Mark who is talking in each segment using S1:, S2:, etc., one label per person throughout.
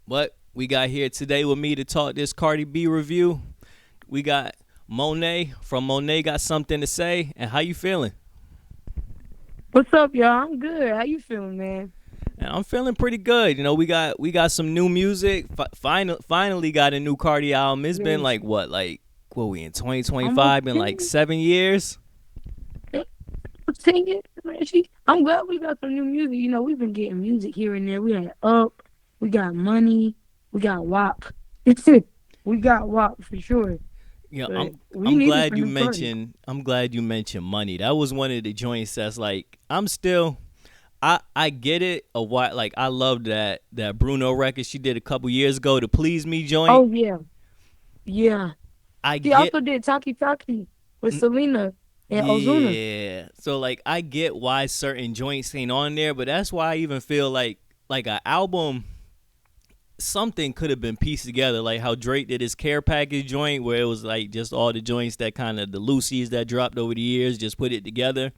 S1: But we got here today with me to talk this Cardi B review. We got Monet from Monet got something to say. And how you feeling?
S2: What's up, y'all? I'm good. How you feeling, man?
S1: And I'm feeling pretty good. We got some new music. Finally got a new Cardi album. It's been
S2: Yes.
S1: what we in
S2: Almost
S1: 2025? Been like
S2: 10,
S1: 7 years.
S2: 10 years, man. I'm glad we got some new music. We've been getting music here and there. We had Up, we got Money, we got WAP. We got WAP for sure.
S1: You know,
S2: But
S1: I'm
S2: we
S1: I'm
S2: needed
S1: glad
S2: some
S1: you
S2: new Cardi.
S1: mentioned I'm glad you mentioned money. That was one of the joints that's like I'm still I get it a while. Like I love that Bruno record she did a couple years ago, to Please Me joint.
S2: Oh, yeah. Yeah.
S1: I
S2: She
S1: get
S2: also did Taki Taki with Selena and Ozuna.
S1: Yeah. So like I get why certain joints ain't on there, but that's why I even feel like an album something could have been pieced together, like how Drake did his care package joint where it was like just all the joints that kind of the Loosies that dropped over the years, just put it together.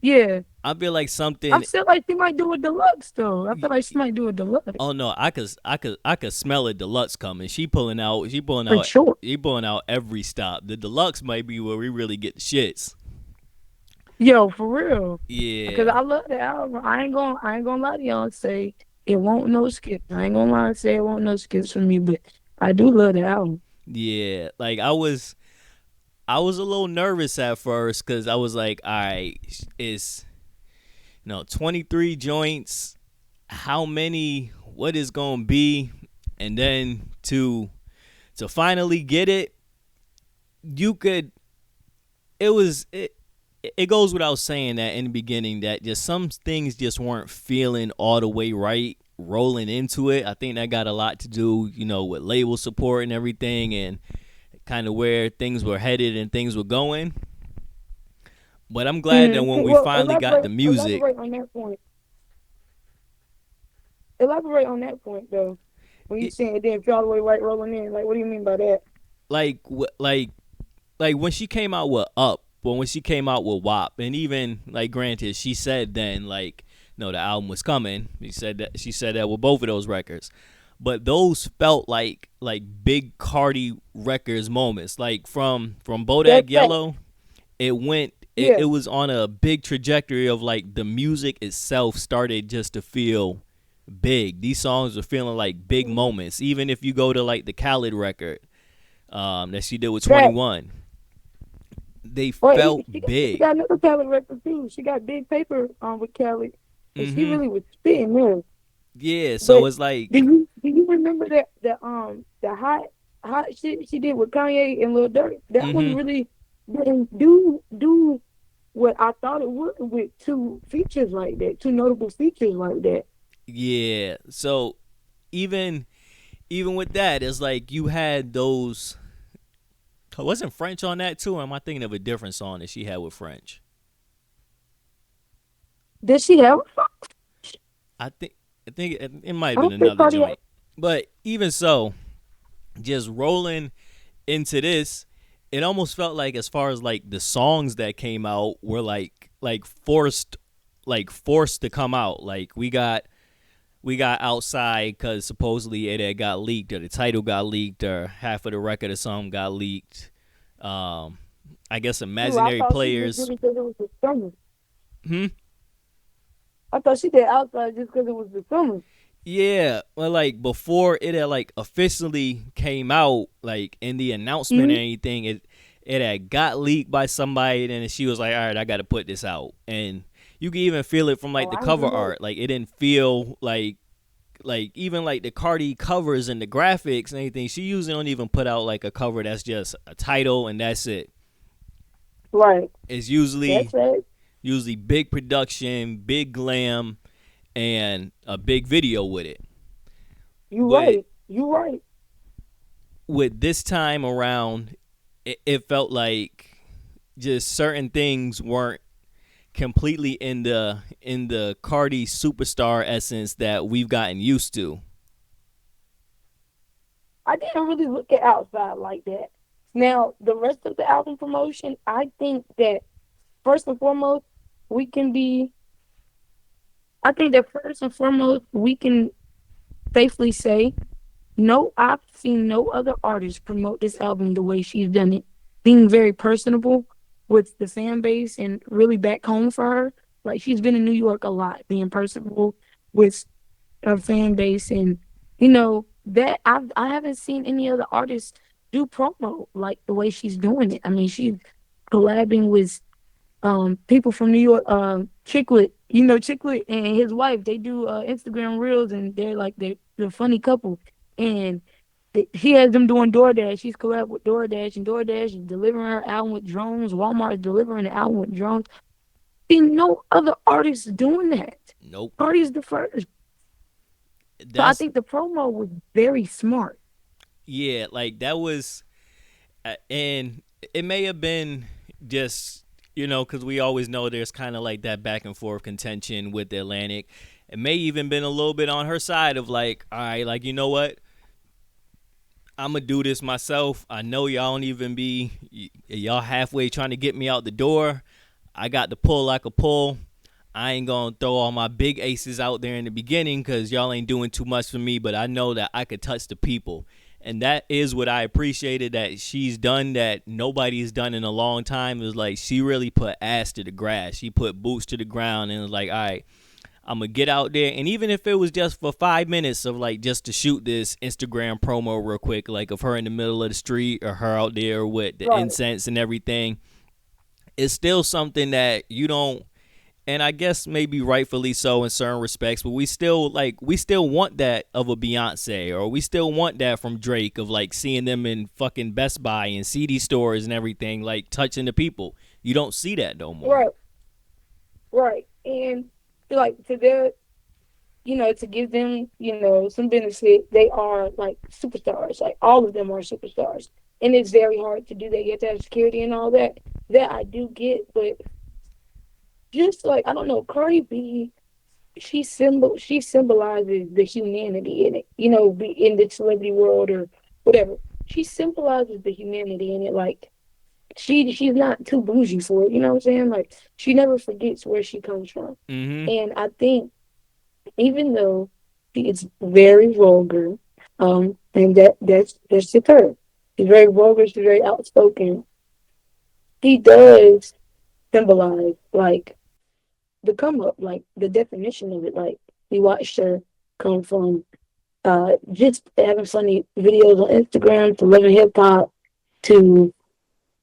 S2: Yeah.
S1: I feel like
S2: I
S1: something.
S2: feel like she might do a deluxe, though. I feel like she might do a deluxe.
S1: Oh no, I could smell a deluxe coming.
S2: For sure.
S1: she pulling out every stop. The deluxe might be where we really get the shits.
S2: Yo, for real. Because
S1: Yeah.
S2: I love the album. I ain't gonna lie to y'all and say it won't no skips. I ain't gonna lie and say it won't no skips for me, but I do love the album.
S1: Yeah. Like I was a little nervous at first because I was like, all right, it's 23 joints. How many? What is gonna be? And then to finally get it, you could. It was it goes without saying that in the beginning that just some things just weren't feeling all the way right rolling into it. I think that got a lot to do, with label support and everything, and kind of where things were headed and things were going. But I'm glad that when we
S2: Well,
S1: finally got the
S2: elaborate,
S1: music,
S2: elaborate on that point. Elaborate on that point, though. When you
S1: it,
S2: saying it didn't feel all the way right rolling in, like, what do you mean by that?
S1: like like when she came out with Up, but when she came out with WAP, and even like granted, she said then like no, the album was coming. She said that with both of those records, but those felt like big Cardi records moments. Like from
S2: That's
S1: Bodak
S2: fact.
S1: Yellow, it went. It,
S2: Yeah.
S1: it was on a big trajectory of like the music itself started just to feel big. These songs were feeling like big
S2: Mhm.
S1: moments. Even if you go to like the Khaled record, that she did with
S2: Fact.
S1: 21, they
S2: Or
S1: felt
S2: she
S1: big.
S2: got another Khaled record too. She got Big Paper with Khaled, and she
S1: Mm-hmm.
S2: really was spitting there.
S1: Yeah, so
S2: But
S1: it's like,
S2: do you remember that the hot shit she did with Kanye and Lil Durk? That one
S1: mm-hmm.
S2: really didn't do what I thought it would with two features like that, two notable features like that.
S1: Yeah. So even even with that, it's like you had those. Wasn't French on that too? Or am I thinking of a different song that she had with French?
S2: Did she have?
S1: I think I think it might have
S2: I
S1: been
S2: don't think
S1: another
S2: Cardi had.
S1: joint. But even so, just rolling into this, it almost felt like as far as like the songs that came out were like forced to come out. Like we got outside because supposedly it had got leaked, or the title got leaked, or half of the record or something got leaked. Um, I guess
S2: Ooh, I
S1: imaginary
S2: thought she just
S1: players.
S2: did it because it was the summer.
S1: Hmm.
S2: I thought she did outside just because it was the summer.
S1: Yeah, well, like before it had like officially came out, like in the announcement or
S2: Mm-hmm.
S1: anything, it had got leaked by somebody, and then she was like, "All right, I got to put this out," and you can even feel it from
S2: Oh,
S1: like the
S2: I didn't
S1: cover
S2: know.
S1: art. Like it didn't feel like even like the Cardi covers and the graphics and anything. She usually don't even put out like a cover that's just a title and that's it.
S2: Right.
S1: It's
S2: That's
S1: usually
S2: right.
S1: usually big production, big glam, and a big video with it.
S2: You
S1: But
S2: right. You right.
S1: with this time around, it felt like just certain things weren't completely in the Cardi superstar essence that we've gotten used to.
S2: I didn't really look at outside like that. Now, the rest of the album promotion, I think that first and foremost, we can be. I think that first and foremost, we can. safely say no, I've seen no other artist promote this album the way she's done it, being very personable with the fan base and really back home for her. Like she's been in New York a lot, being personable with her fan base, and that I haven't seen any other artist do promo like the way she's doing it. I mean, she's collabing with people from New York, Chicklet, Chicklet and his wife, they do Instagram reels, and they're a funny couple. And he has them doing DoorDash. She's collab with DoorDash, and DoorDash is delivering her album with drones. Walmart is delivering the album with drones. And no other artist doing that.
S1: Nope.
S2: Cardi's the first. So I
S1: That's
S2: think the promo was very smart.
S1: yeah, like that was and it may have been just because we always know there's kind of like that back and forth contention with the Atlantic. It may even been a little bit on her side of like, all right, like you know what, I'm gonna do this myself. I know y'all don't even be y'all halfway trying to get me out the door. I got the pull I could pull. I ain't gonna throw all my big aces out there in the beginning because y'all ain't doing too much for me, but I know that I could touch the people. And that is what I appreciated that she's done that nobody's done in a long time. It was like she really put ass to the grass. She put boots to the ground and was like, all right, I'm gonna get out there. And even if it was just for 5 minutes of like just to shoot this Instagram promo real quick, like of her in the middle of the street or her out there with the
S2: Right.
S1: incense and everything, it's still something that you don't, and I guess maybe rightfully so in certain respects, but we still want that of a Beyonce, or we still want that from Drake of like seeing them in fucking Best Buy and CD stores and everything, like touching the people. You don't see that no more.
S2: Right. Right. And like to their to give them, some benefit, they are like superstars. Like all of them are superstars. And it's very hard to do that. You have to have security and all that. That I do get, but just like I don't know, Cardi B, she symbolizes the humanity in it. Be in the celebrity world or whatever. She symbolizes the humanity in it. Like she's not too bougie for it. You know what I'm saying? Like she never forgets where she comes from.
S1: Mm-hmm.
S2: And I think even though she is very vulgar, and that's just her. She's very vulgar. She's very outspoken. He does symbolize like the come up, like the definition of it. Like we watched her come from just having funny videos on Instagram to loving hip hop to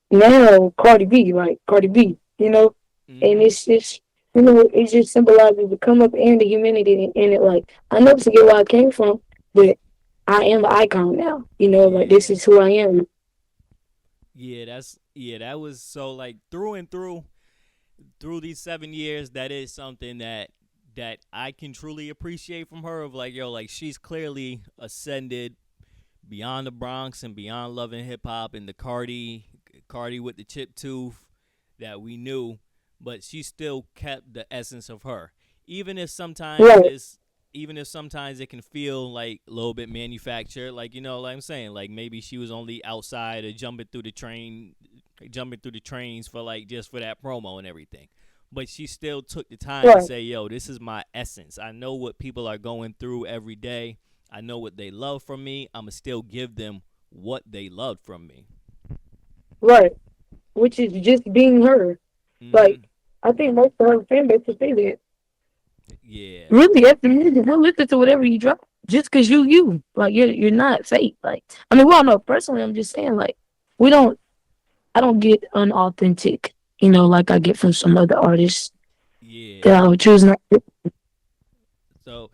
S2: now Cardi B, like Cardi B, and
S1: Mm-hmm.
S2: it's it just symbolizes the come up and the humanity in it. Like I never forget where I came from, but I am an icon now. Like this
S1: Yeah.
S2: is who I am.
S1: That was so like through and through these 7 years, that is something that I can truly appreciate from her. Of like, yo, like she's clearly ascended beyond the Bronx and beyond loving hip hop and the Cardi with the chip tooth that we knew, but she still kept the essence of her. Even if sometimes
S2: Right,
S1: it's even if sometimes it can feel like a little bit manufactured, like like I'm saying, like maybe she was only outside or jumping through the trains for like just for that promo and everything. But she still took the time to
S2: right,
S1: say, yo, this is my essence. I know what people are going through every day. I know what they love from me. I'ma still give them what they loved from me.
S2: right. Which is just being her.
S1: Mm-hmm.
S2: Like I think most of her fan base would say that.
S1: Yeah.
S2: Really, after music, we'll listen to whatever you drop, just cause you. Like you're not fake. Like I mean, we all know personally. I'm just saying, like we don't. I don't get unauthentic. Like I get from some other artists that
S1: Yeah.
S2: I would choose not.
S1: So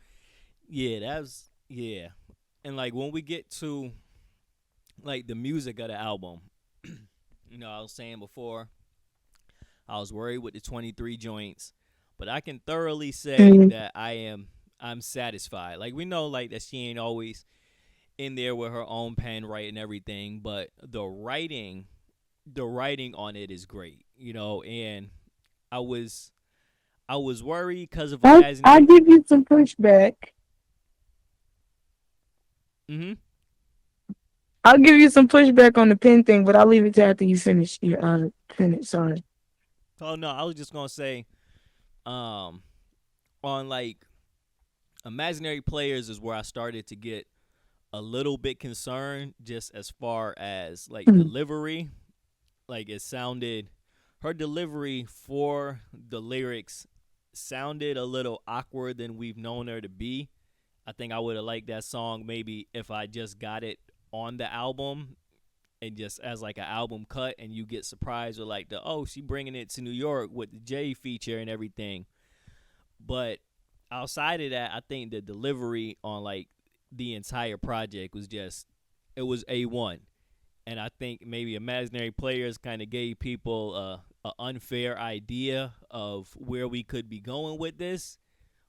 S1: yeah, yeah. And like when we get to like the music of the album, I was saying before, I was worried with the 23 joints, but I can thoroughly say
S2: Mm,
S1: that I'm satisfied. Like we know like that she ain't always in there with her own pen writing everything, but the writing on it is great, and I was I was worried because of
S2: I'll
S1: imagining.
S2: give you some pushback.
S1: Mm-hmm.
S2: I'll give you some pushback on the pen thing, but I'll leave it to after you finish. Your finish. Sorry.
S1: Oh no, I was just gonna say, on like Imaginary Players is where I started to get a little bit concerned, just as far as like
S2: Mm.
S1: delivery. Like it sounded, her delivery for the lyrics sounded a little awkward than we've known her to be. I think I would have liked that song maybe if I just got it on the album and just as like an album cut, and you get surprised with like the, oh, she bringing it to New York with the J feature and everything. But outside of that, I think the delivery on like the entire project was just, it was A1. And I think maybe Imaginary Players kind of gave people a unfair idea of where we could be going with this.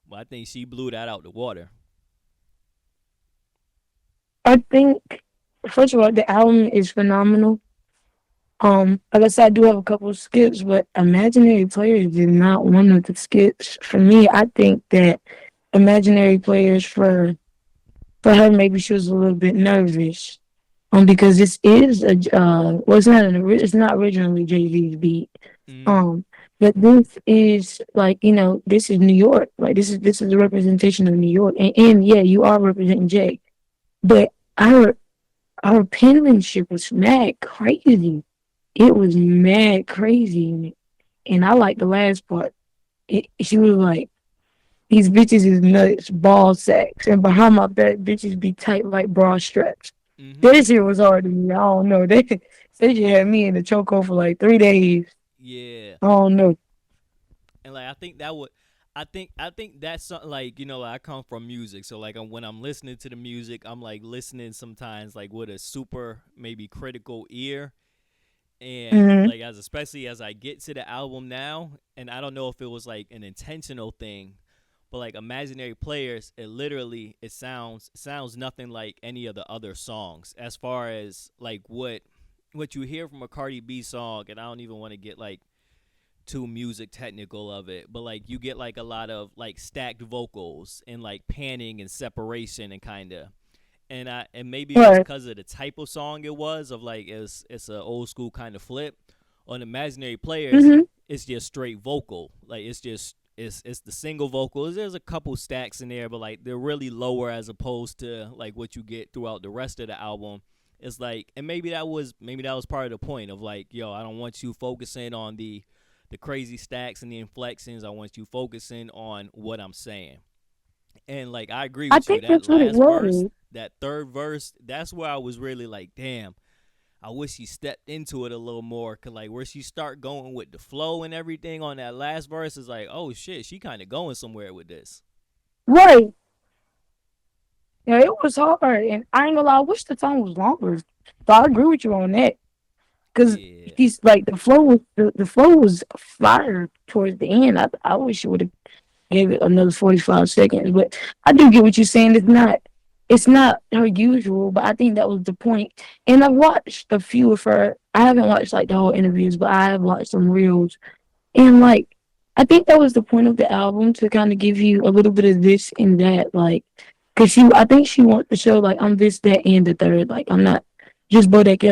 S1: But I think she blew that out the water.
S2: I think first of all, the album is phenomenal. Like I said, I do have a couple of skits, but Imaginary Players is not one of the skits. For me, I think that Imaginary Players for her, maybe she was a little bit nervous. Because this is a well, it's not originally Jay Z's beat.
S1: Mm,
S2: Um, but this is like, this is New York. Like this is a representation of New York, and yeah, you are representing Jay, but our penmanship was mad crazy. It was mad crazy, and I like the last part. She was like, "These bitches is nuts, ball sacks, and behind my back, bitches be tight like bra straps."
S1: mm-hmm.
S2: This shit was hard to me. I don't know. They just had me in the chokehold for like 3 days.
S1: Yeah.
S2: I don't know.
S1: And like I think that would, I think that's something like, like I come from music, so like when I'm listening to the music, I'm like listening sometimes like with a super maybe critical ear. And
S2: Hmm.
S1: like as especially as I get to the album now, and I don't know if it was like an intentional thing, but like Imaginary Players, it sounds nothing like any of the other songs as far as like what you hear from a Cardi B song. And I don't even want to get like too music technical of it, but like you get like a lot of like stacked vocals and like panning and separation and kind of, and maybe it was
S2: Right.
S1: because of the type of song it was, of like it's an old school kind of flip. On Imaginary Players,
S2: Hmm.
S1: it's just straight vocal, like it's the single vocals. There's a couple stacks in there, but like they're really lower as opposed to like what you get throughout the rest of the album. It's like, and maybe that was part of the point of like, yo, I don't want you focusing on the crazy stacks and the inflections. I want you focusing on what I'm saying. And like I agree
S2: I
S1: with you.
S2: think
S1: That
S2: that's what it
S1: last verse,
S2: was.
S1: that third verse, that's where I was really like, damn. I wish she stepped into it a little more, cause like where she start going with the flow and everything on that last verse is like, oh shit, she kind of going somewhere with this.
S2: Right. Yeah, it was hard, and I ain't gonna lie. I wish the time was longer. So I agree with you on that. Because
S1: Yeah.
S2: he's like the flow was fire towards the end. I wish it would have gave it another 45 seconds. But I do get what you're saying. It's not her usual, but I think that was the point. And I've watched a few of her. I haven't watched like the whole interviews, but I have watched some reels. And like I think that was the point of the album, to kind of give you a little bit of this and that, like, cause I think she wants to show like I'm this, that, and the third. Like I'm not just Bodak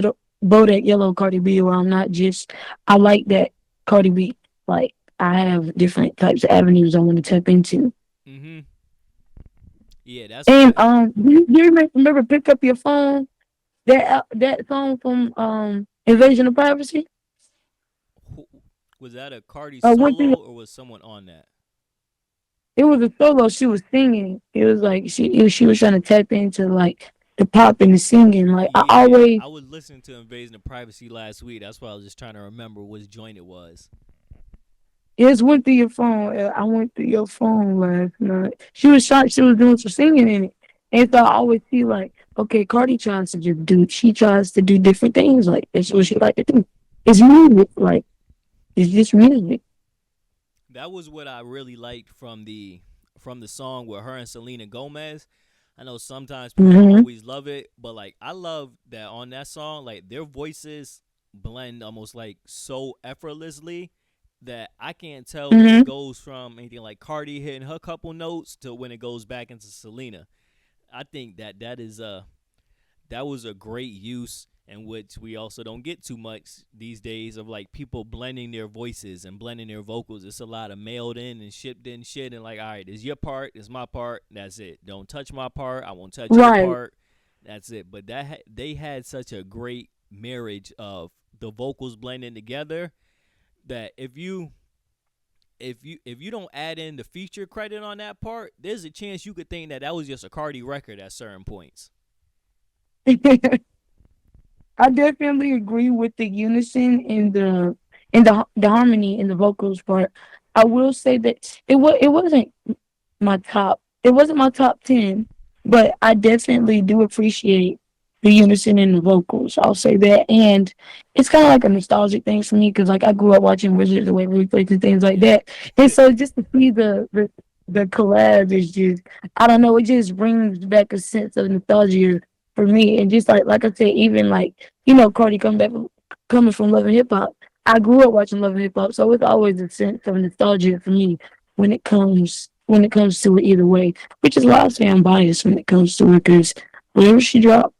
S2: Yellow Cardi B, or I'm not just I like that Cardi B. Like I have different types of avenues I want to tap into.
S1: Mhm. Yeah, that's
S2: And
S1: what.
S2: you remember Pick Up Your Phone, that song from Invasion of Privacy?
S1: Who, was that a Cardi
S2: Went through.
S1: solo or was someone on that?
S2: It was a solo she was singing. It was like she was trying to tap into like the pop and the singing. Like I
S1: Yeah,
S2: always
S1: I was listening to Invasion of Privacy last week. That's why I was just trying to remember which joint it was.
S2: It went through your phone. I went through your phone last night. She was shot. She was doing some singing in it, and so I always see like, okay, Cardi tries to just do. She tries to do different things. Like that's what she like to do. It's music. Like it's just music.
S1: That was what I really liked from the song with her and Selena Gomez. I know sometimes people don't
S2: Hmm.
S1: always love it, but like I love that on that song, like their voices blend almost like so effortlessly that I can't tell when it
S2: Hmm.
S1: goes from anything like Cardi hitting her couple notes to when it goes back into Selena. I think that was a great use. and which we also don't get too much these days of like people blending their voices and blending their vocals. It's a lot of mailed in and shipped in shit, and like, all right, it's your part, it's my part, that's it. Don't touch my part, I won't touch your
S2: Right.
S1: part, that's it. But they had such a great marriage of the vocals blending together that if you don't add in the feature credit on that part, there's a chance you could think that that was just a Cardi record at certain points.
S2: I definitely agree with the unison and the harmony in the vocals part. I will say that it wasn't my top 10, but I definitely do appreciate the unison in the vocals. I'll say that. And it's kind of like a nostalgic thing for me because like I grew up watching Wizards of the Waverly Place and things like
S1: Yeah.
S2: that. And so just to see the collab is just, I don't know, it just brings back a sense of nostalgia for me. And just like I said, even like, Cardi coming from Love and Hip Hop. I grew up watching Love and Hip Hop, so it's always a sense of nostalgia for me when it comes to it either way. Which is why I say I'm biased when it comes to it, because whatever she dropped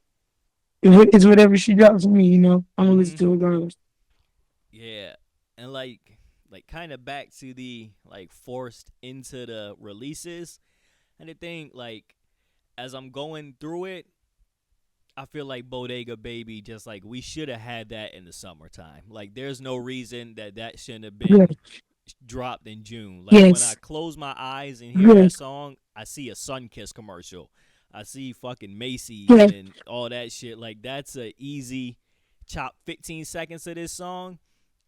S2: is whatever she drops for me. I'm gonna listen
S1: Mhm.
S2: to it regardless.
S1: Yeah. And like kind of back to the like forced into the releases. And the thing like as I'm going through it, I feel like Bodega Baby just like we should have had that in the summertime. Like there's no reason that that shouldn't have been
S2: Yes,
S1: dropped in June. Like when I
S2: yes,
S1: close my eyes and hear that
S2: yes,
S1: song, I see a Sunkiss commercial. I see fucking Macy's
S2: yes.
S1: and all that shit. Like that's a easy chop 15 seconds of this song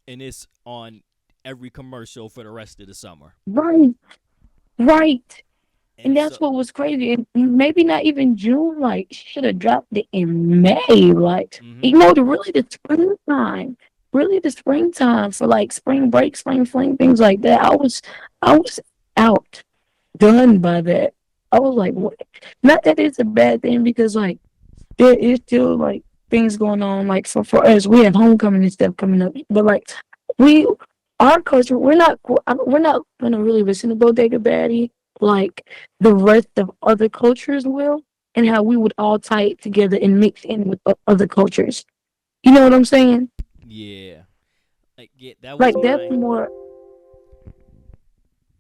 S1: and it's on every commercial for the rest of the summer.
S2: Right, right. And
S1: And
S2: that's
S1: so
S2: what was crazy. And maybe not even June. Like, she should have dropped it in May. Like,
S1: mhm.
S2: really the springtime for like spring break, spring fling, things like that. I was out, done by that. I was like, what? Not that it's a bad thing because like there is still like things going on. Like for us, we have homecoming and stuff coming up. But like we, our culture, we're not gonna really listen to Bodega Baddie like the rest of other cultures will, and how we would all tie it together and mix in with other cultures. You know what I'm saying?
S1: Yeah. Like yeah, that was
S2: Like that's
S1: my
S2: more.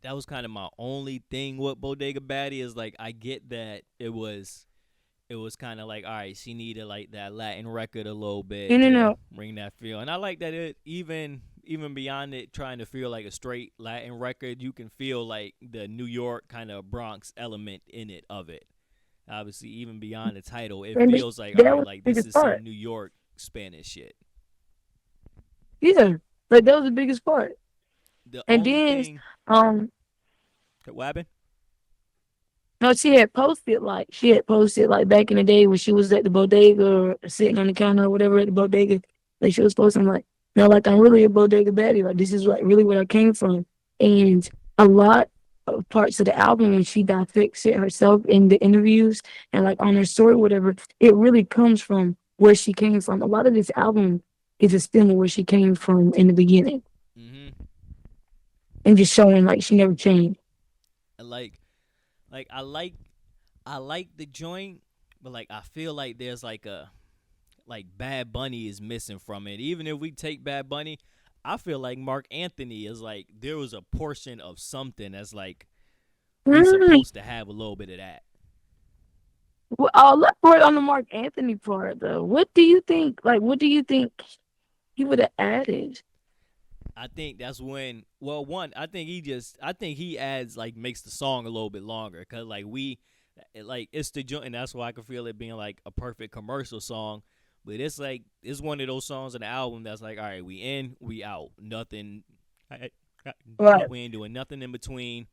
S1: that was kind of my only thing with Bodega Baddie is like I get that it was kind of like all right, she needed like that Latin record a little
S2: No,
S1: bit
S2: no,
S1: to
S2: no.
S1: bring that feel, and I like that it even beyond it trying to feel like a straight Latin record, you can feel like the New York kind of Bronx element in it of it. Obviously, even beyond the title, it
S2: And
S1: feels like all
S2: that
S1: right,
S2: was
S1: like
S2: the
S1: this
S2: biggest
S1: is some
S2: part.
S1: New York Spanish shit.
S2: Yeah, like that was the biggest part.
S1: The
S2: And
S1: only
S2: then,
S1: thing,
S2: um,
S1: what happened?
S2: no, she had posted like back in the day when she was at the bodega or sitting on the counter or whatever at the bodega. Like she was posting like, like I'm really a bodega baddie. Like this is like really where I came from. And a lot of parts of the album when she dissects it herself in the interviews and like on her story, whatever, it really comes from where she came from. A lot of this album is a stem of where she came from in the beginning
S1: Mm-hmm.
S2: and just showing like she never changed.
S1: Like I like the joint, but like I feel like there's like a like Bad Bunny is missing from it. Even if we take Bad Bunny, I feel like Mark Anthony is like there was a portion of something that's like we
S2: Mm.
S1: supposed to have a little bit of that.
S2: Well, let's work on the Mark Anthony part though. What do you think? Like, what do you think he would have added?
S1: I think that's when well one I think he adds like makes the song a little bit longer because like like it's the joint and that's why I can feel it being like a perfect commercial song. But it's like it's one of those songs in the album that's like all right, we in, we out, nothing. I,
S2: Right.
S1: we ain't doing nothing in between.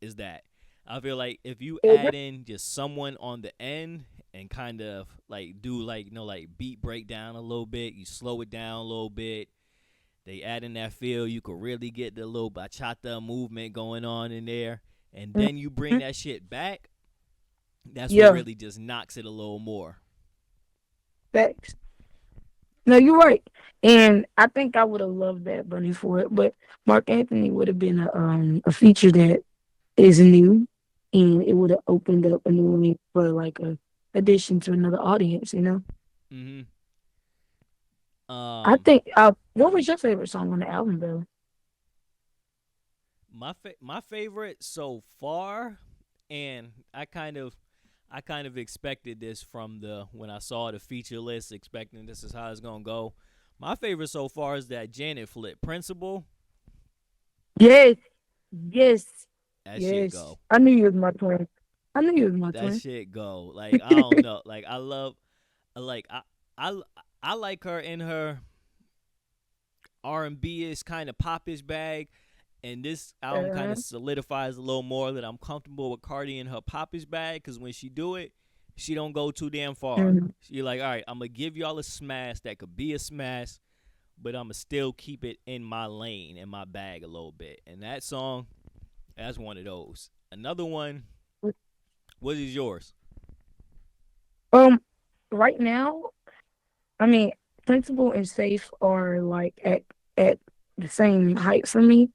S1: Is that I feel like if you
S2: Mhm.
S1: add in just someone on the end and kind of like do like like beat breakdown a little bit, you slow it down a little bit. They add in that feel, you could really get the little bachata movement going on in there, and then you bring
S2: Mhm.
S1: that shit back. That's what
S2: Yeah,
S1: really just knocks it a little more.
S2: facts. No, you're right. And I think I would have loved Bad Bunny for it, but Mark Anthony would have been a feature that is new, and it would have opened up a new lane for like a addition to another audience.
S1: Hmm.
S2: I
S1: Um,
S2: think. What was your favorite song on the album, though?
S1: my favorite so far, and I kind of expected this from the when I saw the feature list, expecting this is how it's gonna go. My favorite so far is that Janet Flip Principal.
S2: Yes, yes,
S1: That shit
S2: yes.
S1: go.
S2: I knew you was my twin. I knew you was my
S1: That
S2: twin.
S1: shit go. Like I don't know. Like I love. Like I I like her in her R&B is kind of popish bag, and this album kind
S2: uh,
S1: of solidifies a little more that I'm comfortable with Cardi in her popish bag because when she do it, she don't go too damn far.
S2: mm,
S1: She like, all right, I'm gonna give y'all a smash that could be a smash, but I'm gonna still keep it in my lane, in my bag a little bit. And that song, that's one of those. Another one, what is yours?
S2: um, right now, I mean, Principal and Safe are like at the same height for me.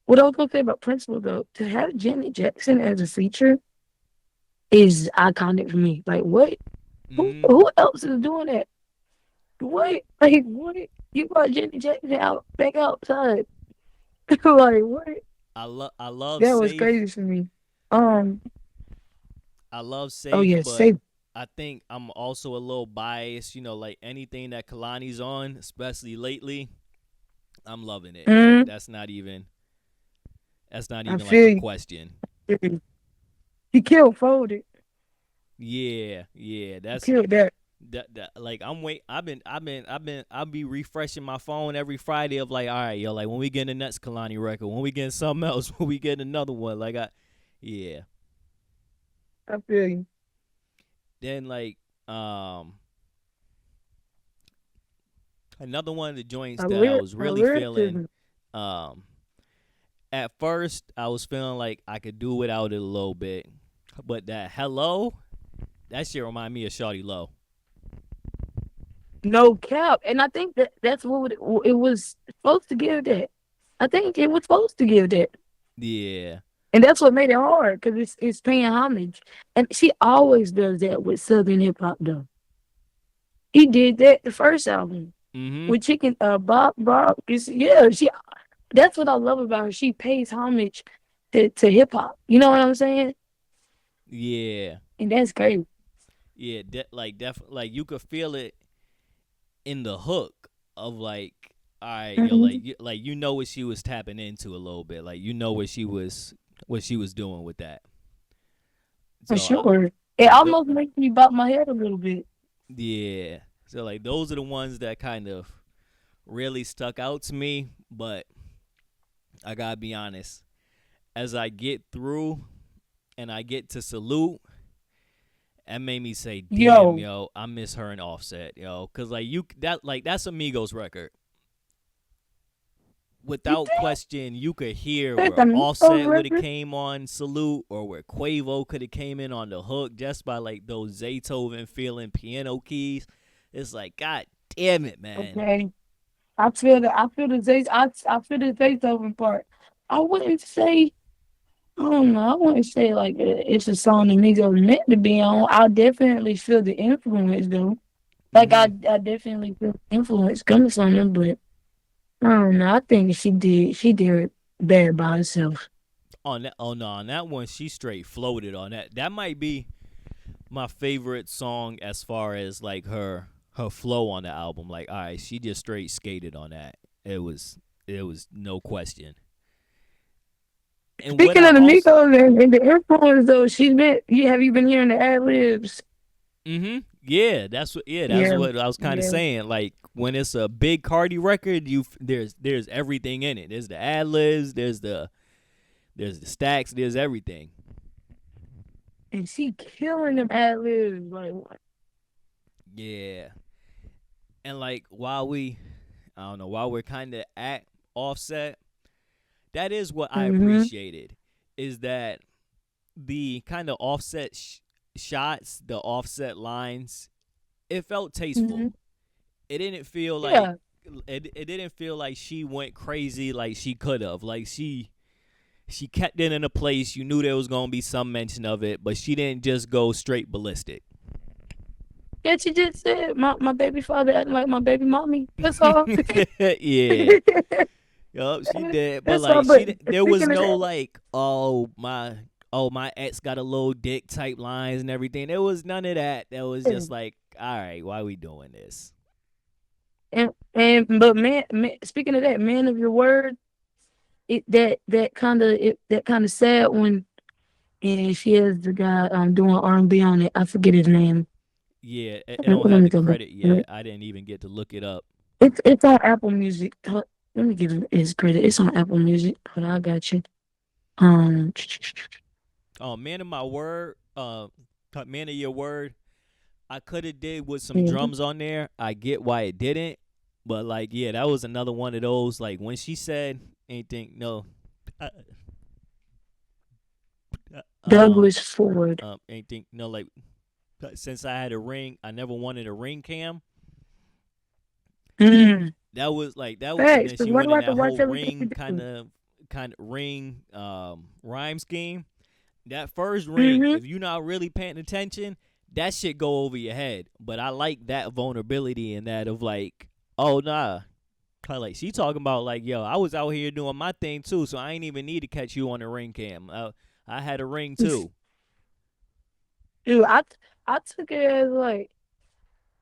S2: What I was gonna say about Principal though, to have Janet Jackson as a feature is iconic for me. Like, what?
S1: Mm-hmm.
S2: Who else is doing that? What? Like, what? You got Janet Jackson out back outside? Like, what?
S1: I love
S2: That was
S1: Safe.
S2: crazy for me. Um.
S1: I love
S2: Oh
S1: Safe,
S2: yeah,
S1: but
S2: Safe.
S1: I think I'm also a little biased. You know, like anything that Kalani's on, especially lately, I'm loving it. Like
S2: Mm,
S1: that's not
S2: I
S1: even like
S2: feel
S1: a
S2: you.
S1: question.
S2: He killed Folded.
S1: Yeah, yeah.
S2: He
S1: That's
S2: killed that.
S1: that. Like I'm wait. I'll be refreshing my phone every Friday of like, all right, yo, like when we get the next Kalani record, when we get something else, when we get another one, yeah.
S2: I feel you.
S1: Then um another one of the joints that I was
S2: A
S1: really feeling.
S2: lyricism.
S1: Um, at first, I was feeling like I could do without it a little bit, but that hello, that shit remind me of Shawty Low.
S2: No cap. And I think that's what it was supposed to give that. I think it was supposed to give that.
S1: Yeah.
S2: And that's what made it hard because it's paying homage. And she always does that with Southern hip hop though. He did that the first album
S1: Mhm.
S2: with Chicken Bob. Yeah, she that's what I love about her. She pays homage to hip hop. You know what I'm saying?
S1: Yeah.
S2: And that's crazy.
S1: Yeah. Like definitely, like you could feel it in the hook of like, all right, yo,
S2: Mhm.
S1: like you know what she was tapping into a little bit. Like you know what she was doing with that.
S2: For
S1: So I
S2: sure. It
S1: like
S2: almost makes me bop my head a little bit.
S1: yeah. So like those are the ones that kind of really stuck out to me, but I gotta be honest. As I get through and I get to salute, that made me say, "Damn,
S2: Yo,
S1: yo, I miss her and Offset, yo." Cause that's a Migos record.
S2: you
S1: Without
S2: think
S1: question, you could hear
S2: that's
S1: where
S2: a Migos
S1: Offset would have
S2: record?
S1: came on salute, or where Quavo could have came in on the hook just by like those Zaytoven feeling piano keys. It's like, God damn it, man.
S2: Okay. I feel the I feel the Beethoven part. I wouldn't say I don't know, I wouldn't say like it's a song that Migos meant to be on. I definitely feel the influence though. Like
S1: Mm-hmm.
S2: I definitely feel the influence coming from them, but I don't know. I think she did it bad by herself.
S1: On that, oh no, on that one, she straight floated on that. That might be my favorite song as far as like her flow on the album. Like, all right, she just straight skated on that. It was no question. And what
S2: Speaking
S1: I
S2: of the
S1: also,
S2: Migos and the influence though, have you been hearing the ad libs?
S1: that's
S2: Yeah,
S1: what I was kind of
S2: yeah.
S1: saying. Like when it's a big Cardi record, there's everything in it. There's the ad libs, there's the stacks, there's everything.
S2: And she killing them ad libs. Like what?
S1: Yeah, and like I don't know, while we're kind of at Offset, that is what I
S2: Mm-hmm.
S1: appreciated is that the kind of offset shots, the offset lines, it felt
S2: Mm-hmm.
S1: tasteful. It didn't feel like
S2: Yeah.
S1: it didn't feel like she went crazy like she could have. Like she kept it in a place you knew there was gonna be some mention of it, but she didn't just go straight ballistic.
S2: Yeah, she just said my baby father acting like my baby mommy. That's all.
S1: Yeah. Yup, she did. But
S2: That's all.
S1: like
S2: But
S1: there was
S2: speaking of
S1: no
S2: that,
S1: like, oh my ex got a little dick type lines and everything. There was none of that. That was just like, all right, why we doing this?
S2: and but speaking of that, man of your word, that kind of sad when and she has the guy doing R&B on it. I forget his name.
S1: Yeah, it
S2: Let
S1: don't
S2: me
S1: have the
S2: go back.
S1: credit yet. I didn't even get to look it up.
S2: It's on Apple Music. Let me give him his credit. It's on Apple Music. Hold on, I got you. Um,
S1: Oh, man of my word, man of your word. I could have did with some
S2: yeah,
S1: drums on there. I get why it didn't, but like, yeah, that was another one of those. Like when she said anything, no, uh,
S2: Douglas Ford.
S1: anything, no, like since I had a ring, I never wanted a ring cam.
S2: Mm.
S1: That was like that, and
S2: Thanks.
S1: then
S2: Because
S1: she
S2: why
S1: went
S2: do I
S1: in
S2: have to
S1: that
S2: watch
S1: whole
S2: everything you
S1: ring
S2: do?
S1: kind of ring rhyme scheme. That first ring,
S2: Mm-hmm.
S1: if you're not really paying attention, that shit go over your head. But I like that vulnerability and that of like, oh nah, like she talking about like, yo, I was out here doing my thing too, so I ain't even need to catch you on the ring cam. I had a ring too.
S2: Dude, I took it as like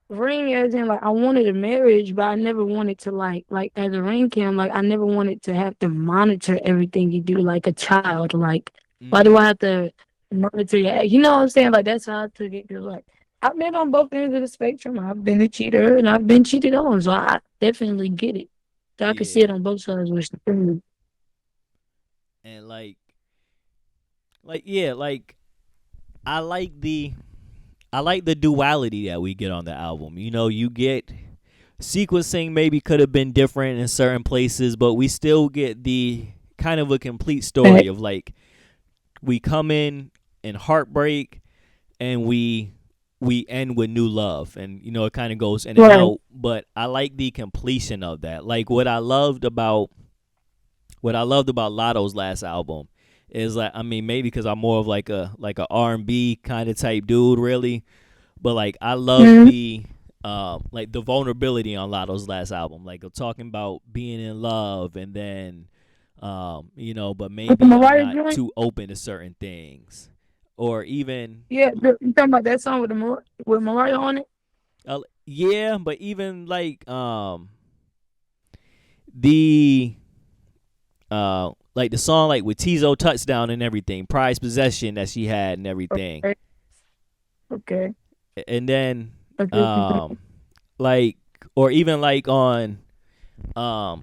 S2: ring as in like I wanted a marriage, but I never wanted to like as a ring cam, like I never wanted to have to monitor everything you do like a child. Like why do
S1: Mm-hmm.
S2: I have to monitor your you know what I'm saying? Like that's how I took it. Cause like I've been on both ends of the spectrum. I've been a cheater and I've been cheated on, so I definitely get it. So I can see it
S1: Yeah,
S2: on both sides, which is
S1: and like yeah, like I like the I like the duality that we get on the album. You know, you get sequencing maybe could have been different in certain places, but we still get the kind of a complete story of like we come in heartbreak and we end with new love, and you know it kind of goes in and
S2: right.
S1: out, but I like the completion of that. Like what I loved about Lotto's last album is like, I mean, maybe because I'm more of like a R&B kind of type dude really, but like I love
S2: Mm-hmm.
S1: the vulnerability on Lotto's last album, like talking about being in love, and then you know, but
S2: With the
S1: maybe I'm
S2: Mariah
S1: not
S2: joint,
S1: too open to certain things, or even
S2: yeah, you talking about that song with with Mariah on it?
S1: yeah, but even the like the song like with Tizo Touchdown and everything, Prize Possession that she had and everything.
S2: Okay, okay.
S1: And then
S2: Okay.
S1: um like, or even like on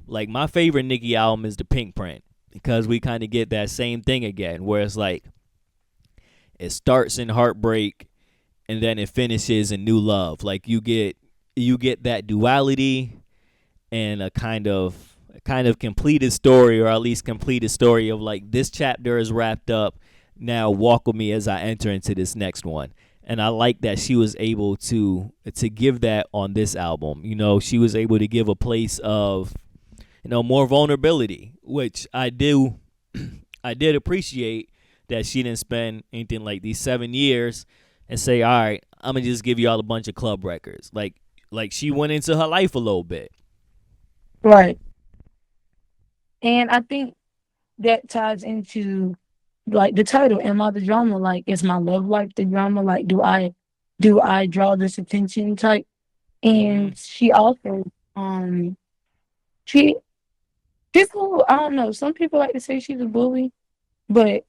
S1: like my favorite Nicki album is the Pink Print, because we kind of get that same thing again where it's like it starts in heartbreak and then it finishes in new love. Like you get that duality and a kind of completed story, or at least completed story of like this chapter is wrapped up. Now walk with me as I enter into this next one. And I like that she was able to give that on this album. You know, she was able to give a place of, you know, more vulnerability, which I do I did appreciate that she didn't spend anything like these 7 years and say, all right, I'm gonna just give you all a bunch of club records. Like she went into her life a little bit.
S2: Right. And I think that ties into like the title, Am I the Drama? Like, is my love life the drama? Like, do I draw this attention type?
S1: Mm-hmm.
S2: And she also um she people I don't know, some people like to say she's a bully, but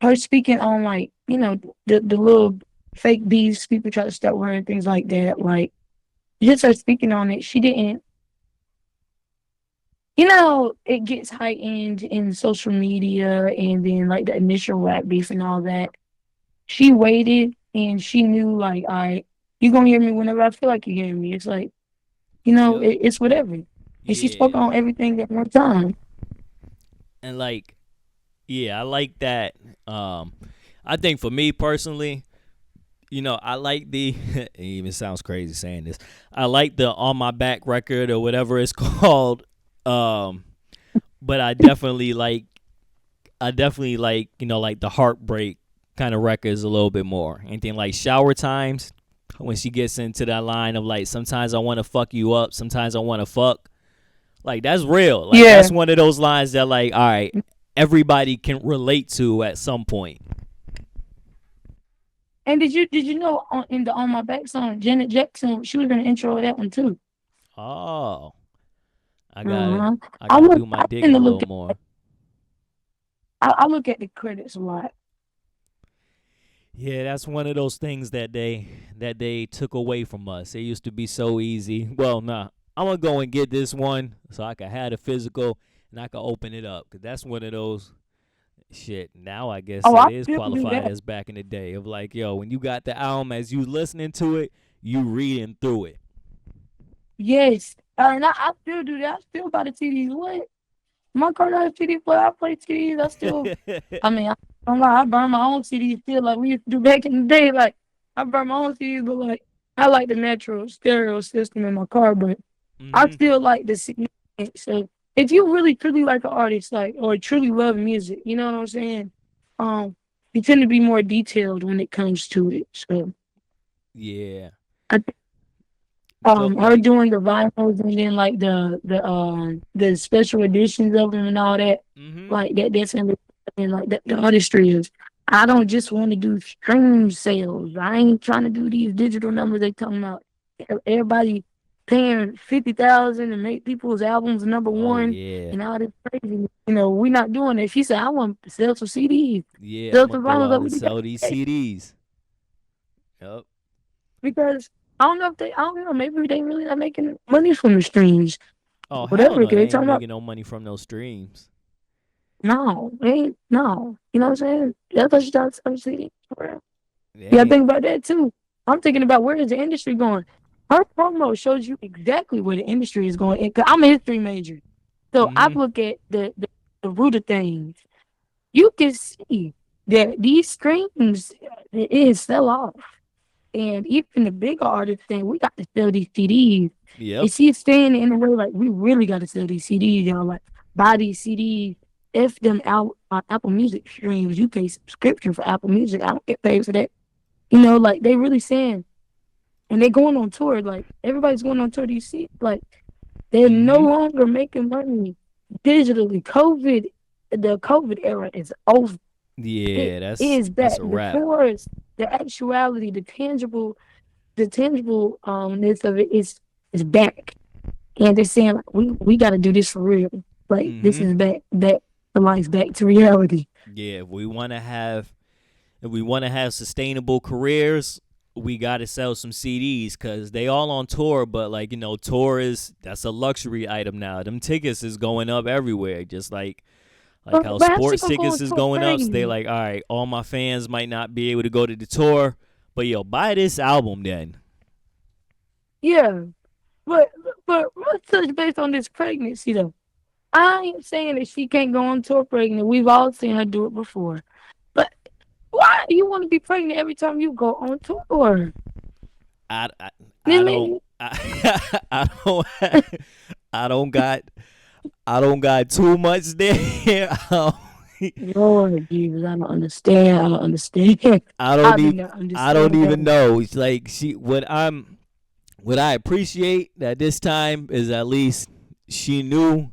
S2: her speaking on like, you know, the little fake beefs people try to start with her and things like that, like just her speaking on it, she didn't you know, it gets heightened in social media and then like the initial rap beef and all that. She waited and she knew like, all right, you gonna hear me whenever I feel like you hear me. It's like, you know,
S1: Yep.
S2: it's whatever. And she spoke
S1: Yeah.
S2: on everything at one time.
S1: And like, yeah, I like that. Um, I think for me personally, you know, I like the. It even sounds crazy saying this. I like the On My Back record or whatever it's called. Um, but I definitely like, you know, like the Heartbreak kind of records a little bit more. Anything like Shower Times, when she gets into that line of like, sometimes I want to fuck you up, sometimes I want to fuck. Like that's real. Like
S2: Yeah.
S1: that's one of those lines that like, all right, everybody can relate to at some point.
S2: And did you know in the On My Back song, Janet Jackson, she was in the intro of that one too.
S1: Oh, I gotta
S2: Uh-huh.
S1: I
S2: I
S1: gotta
S2: look
S1: do my
S2: I tend
S1: digging
S2: to
S1: a little
S2: look
S1: more.
S2: I look at the credits a lot.
S1: Yeah, that's one of those things that they took away from us. It used to be so easy. Well, nah, I'm gonna go and get this one so I can have the physical and I can open it up. Cause that's one of those shit. Now I guess
S2: Oh,
S1: it
S2: I
S1: is
S2: still do
S1: qualified
S2: that.
S1: as back in the day of like, yo, when you got the album as you listening to it, you reading through it.
S2: Yes. And I still do that. I still buy the CDs. What? My car got a CD player. I play CDs. I mean, I don't lie. I burn my own CDs still like we used to do back in the day. Like, I burn my own CDs, but like, I like the natural stereo system in my car, but I
S1: Mhm.
S2: still like the CD. So, if you really truly like an artist, like, or truly love music, you know what I'm saying? Um, you tend to be more detailed when it comes to it. So,
S1: Yeah.
S2: I
S1: So
S2: her
S1: like,
S2: doing the vinyls and then like the special editions of them and all that,
S1: mhm.
S2: like that's and like the artistry is. I don't just want to do stream sales. I ain't trying to do these digital numbers they talking about. Everybody paying 50,000 to make people's albums number
S1: Oh
S2: one
S1: yeah.
S2: and all this crazy. We not doing that. She said, I want to sell some CDs,
S1: Yeah, I'm
S2: sell
S1: gonna
S2: some
S1: go
S2: vinyls
S1: out
S2: that
S1: and
S2: we got.
S1: sell these CDs. Yep.
S2: Because I don't know if I don't know, maybe they really not making money from the streams.
S1: Oh hell
S2: Whatever,
S1: no, they
S2: they
S1: ain't
S2: talking about.
S1: making no money from those streams.
S2: No, they ain't no. You know what I'm saying? That's what you thought I'm saying.
S1: They
S2: Yeah,
S1: ain't.
S2: think about that too. I'm thinking about where is the industry going. Her promo shows you exactly where the industry is going. And 'cause I'm a history major, so I
S1: Mhm.
S2: look at the root of things. You can see that these streams it is sell off. And even the bigger artists saying we got to sell these CDs.
S1: Yep.
S2: And she's saying it in a way like we really got to sell these CDs, y'all. Like buy these CDs. If them out on Apple Music streams, you pay subscription for Apple Music. I don't get paid for that. Like they really saying, and they're going on tour. Like everybody's going on tour. Do you see? Like they're no
S1: Mhm.
S2: longer making money digitally. The COVID era is over. It
S1: Yeah,
S2: is
S1: that's
S2: back.
S1: a
S2: The
S1: wrap.
S2: tours, the actuality, the tangible ness of it is back. And they're saying like, we got to do this for real. Like this
S1: Mhm.
S2: is back to life, back to reality.
S1: Yeah, if we want to have sustainable careers, we got to sell some CDs cuz they all on tour, but like, tour is that's a luxury item now. Them tickets is going up everywhere, just like how
S2: But how's she
S1: sports
S2: gonna go
S1: tickets
S2: on
S1: is
S2: tour
S1: going up. So they
S2: pregnant?
S1: like, all right, all my fans might not be able to go to the tour, but yo, buy this album then.
S2: Yeah, but let's touch base on this pregnancy though. I ain't saying that she can't go on tour pregnant. We've all seen her do it before. But why do you want to be pregnant every time you go on tour?
S1: I I,
S2: I
S1: I don't
S2: mean,
S1: I don't I don't got I don't got too much there.
S2: Lord Jesus, I don't understand. I don't understand.
S1: I
S2: I
S1: don't
S2: do
S1: even
S2: not
S1: I don't
S2: understand
S1: even
S2: that.
S1: know. It's like what I appreciate that this time is at least she knew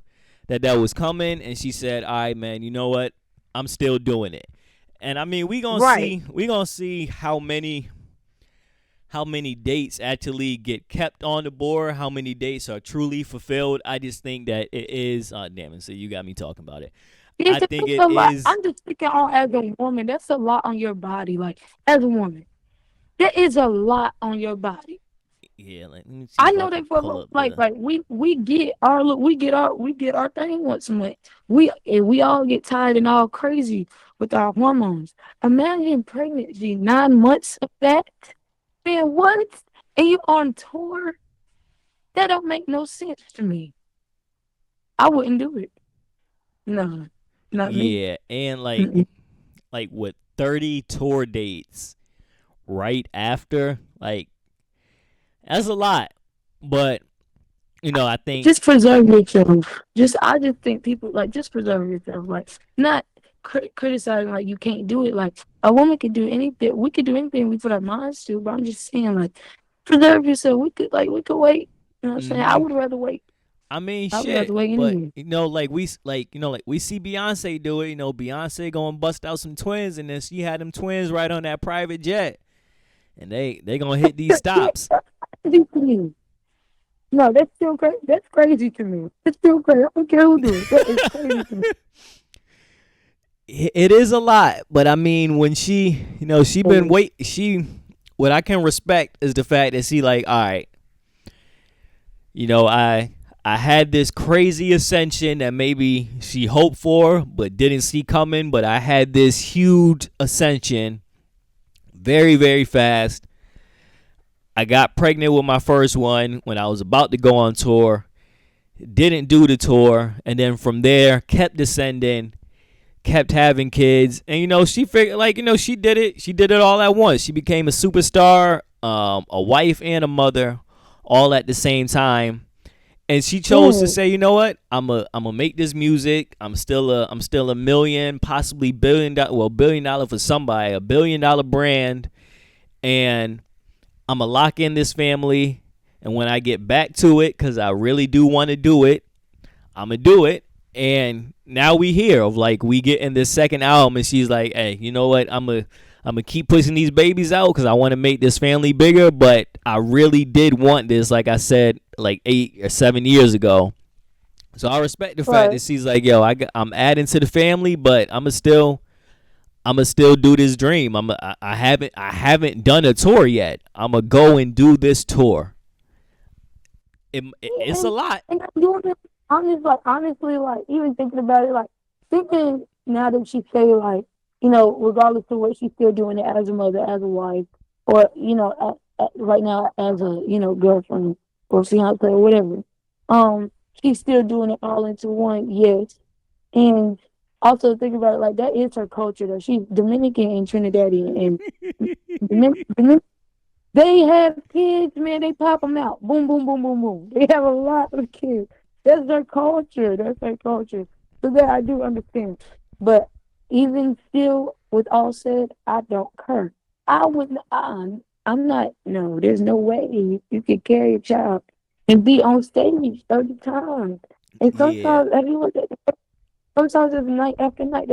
S1: that was coming and she said, "All right, man, you know what? I'm still doing it." And I mean,
S2: Right.
S1: we going to see how many dates actually get kept on the board, how many dates are truly fulfilled. I just think that it is damn it, so you got me talking about it.
S2: It's,
S1: I think
S2: it's
S1: it
S2: a lot.
S1: is.
S2: I'm just speaking on as a woman. That's a lot on your body. Like as a woman, there is a lot on your body.
S1: Yeah, let me see
S2: I
S1: if I
S2: know
S1: can
S2: that for
S1: pull up
S2: like
S1: the.
S2: like we get our look, we get our thing once a month. We all get tired and all crazy with our hormones. Imagine pregnancy, 9 months of that. Man, what? And you on tour? That don't make no sense to me. I wouldn't do it. No, not me.
S1: Yeah, and
S2: Mm-mm.
S1: like with 30 tour dates right after, like that's a lot. But I think
S2: Just preserve yourself. I just think people like just preserve yourself. Like not. criticizing like you can't do it. Like a woman could do anything. We could do anything we put our minds to. But I'm just saying, like, preserve yourself. We could wait. You know what I'm saying? I
S1: Mm-hmm.
S2: would rather wait.
S1: I mean,
S2: I would rather
S1: shit,
S2: wait
S1: but
S2: anyway.
S1: like we see Beyonce do it. Beyonce going bust out some twins, and then she had them twins right on that private jet, and they gonna hit these
S2: Yeah,
S1: stops.
S2: that's crazy to me. No, that's still crazy. That's crazy to me. It's still crazy. I don't care who do it. That is crazy to me.
S1: It is a lot, but I mean, when she been
S2: So,
S1: wait, she what I can respect is the fact that she like, all right, I had this crazy ascension that maybe she hoped for but didn't see coming, but I had this huge ascension very, very fast. I got pregnant with my first one when I was about to go on tour, didn't do the tour, and then from there kept descending, kept having kids, and she figured like she did it. She did it all at once. She became a superstar, a wife and a mother, all at the same time. And she chose to
S2: yeah,
S1: say, you know what, I'm a make this music. I'm still a million, possibly $1 billion. Well, $1 billion for somebody, $1 billion brand, and I'm gonna lock in this family. And when I get back to it, because I really do want to do it, I'm gonna do it. And now we hear of like we get in this second album, and she's like, "Hey, you know what? I'm gonna keep pushing these babies out because I want to make this family bigger. But I really did want this, like I said, like 8 or 7 years ago. So I respect the fact
S2: right.
S1: that she's like, yo, I'm adding to the family, but I'm gonna still do this dream. I haven't done a tour yet. I'm gonna go and do this tour.
S2: Yeah,
S1: It's a lot.
S2: and I'm doing it honestly, like even thinking about it, like thinking now that she say like, regardless of what she's still doing it as a mother, as a wife, or right now as a girlfriend or fiance or whatever. She's still doing it all into one, yes. And also think about it like that is her culture though. She's Dominican and Trinidadian and they have kids, man. They pop them out. Boom, boom, boom, boom, boom. They have a lot of kids. That's their culture. That's their culture. So that I do understand. But even still, with all said, I don't care. I wouldn't. I'm not. No, there's no way you could carry a child and be on stage 30 times. And
S1: Yeah,
S2: sometimes, have you looked at? Sometimes it's night after night.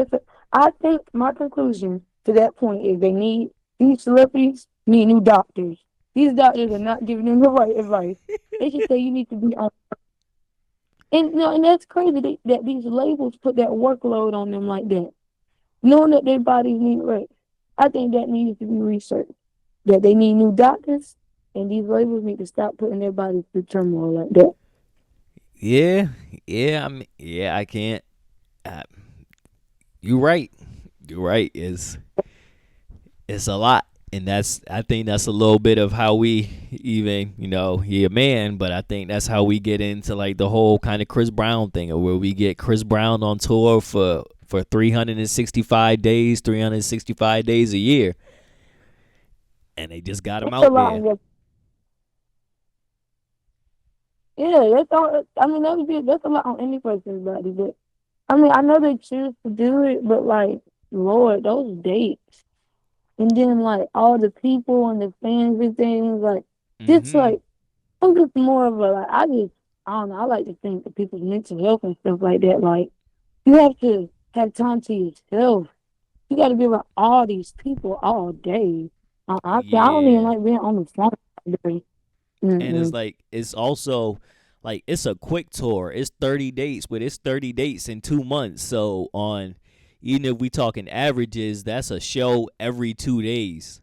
S2: I think my conclusion to that point is these celebrities need new doctors. These doctors are not giving them the right advice. They should say you need to be on. And and that's crazy that these labels put that workload on them like that, knowing that their bodies need rest. I think that needs to be researched. That they need new doctors, and these labels need to stop putting their bodies through turmoil like that.
S1: yeah, yeah. I mean, yeah. I can't. Uh, you're right. You're right. It's a lot, and I think that's a little bit of how we even he a man, but I think that's how we get into like the whole kind of Chris Brown thing, where we get Chris Brown on tour for 365 days, 365 days a year, and they just got him
S2: It's a
S1: out
S2: lot
S1: there.
S2: on your. Yeah, that's all. I mean, that's a lot on any person's body, but I mean, I know they choose to do it, but like, Lord, those dates, and then like all the people and the fans and things, like, just
S1: Mm-hmm.
S2: like I'm just more of a like I don't know. I like to think of people's mental health and stuff like that. Like, you have to have time to yourself. You got to be around all these people all day. I don't even
S1: Yeah.
S2: like being on the phone all day.
S1: And it's
S2: Mm-mm.
S1: like it's also like it's a quick tour. It's 30 dates, but it's 30 dates in 2 months. So on even if we talking averages, that's a show every 2 days.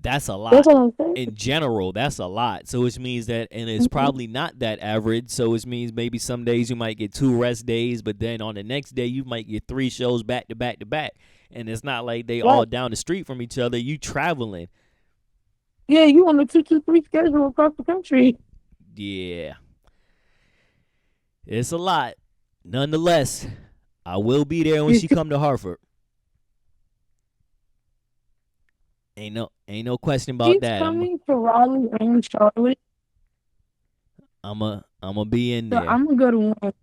S1: That's a
S2: That's
S1: lot.
S2: what I'm saying.
S1: In general, that's a lot. So which means that, and it's
S2: Mhm.
S1: probably not that average. So which means maybe some days you might get 2 rest days, but then on the next day you might get 3 shows back to back to back. And it's not like they all
S2: Right.
S1: down the street from each other. You traveling.
S2: Yeah, you on the 223 schedule across the country.
S1: Yeah, it's a lot. Nonetheless, I will be there when she come to Hartford. Ain't no question about
S2: She's
S1: that.
S2: coming to Raleigh and Charlotte,
S1: I'm be in
S2: so
S1: there.
S2: I'm gonna go to one.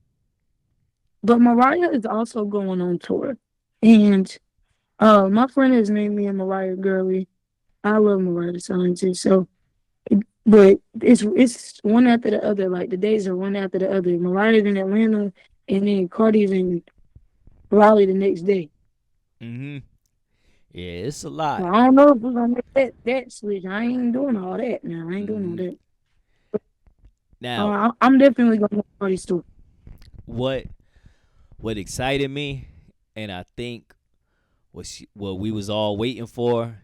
S2: But Mariah is also going on tour. And my friend has named me a Mariah girly. I love Mariah Scientist. So, but it's one after the other. Like the days are one after the other. Mariah's in Atlanta, and then Cardi's in Raleigh the next day.
S1: Mhm. Yeah, it's a lot.
S2: But I don't know if we're gonna make that switch. I ain't doing all that now. I ain't doing all
S1: Mhm.
S2: that.
S1: Now,
S2: I'm definitely gonna go Cardi's too.
S1: what what excited me, and I think what we was all waiting for,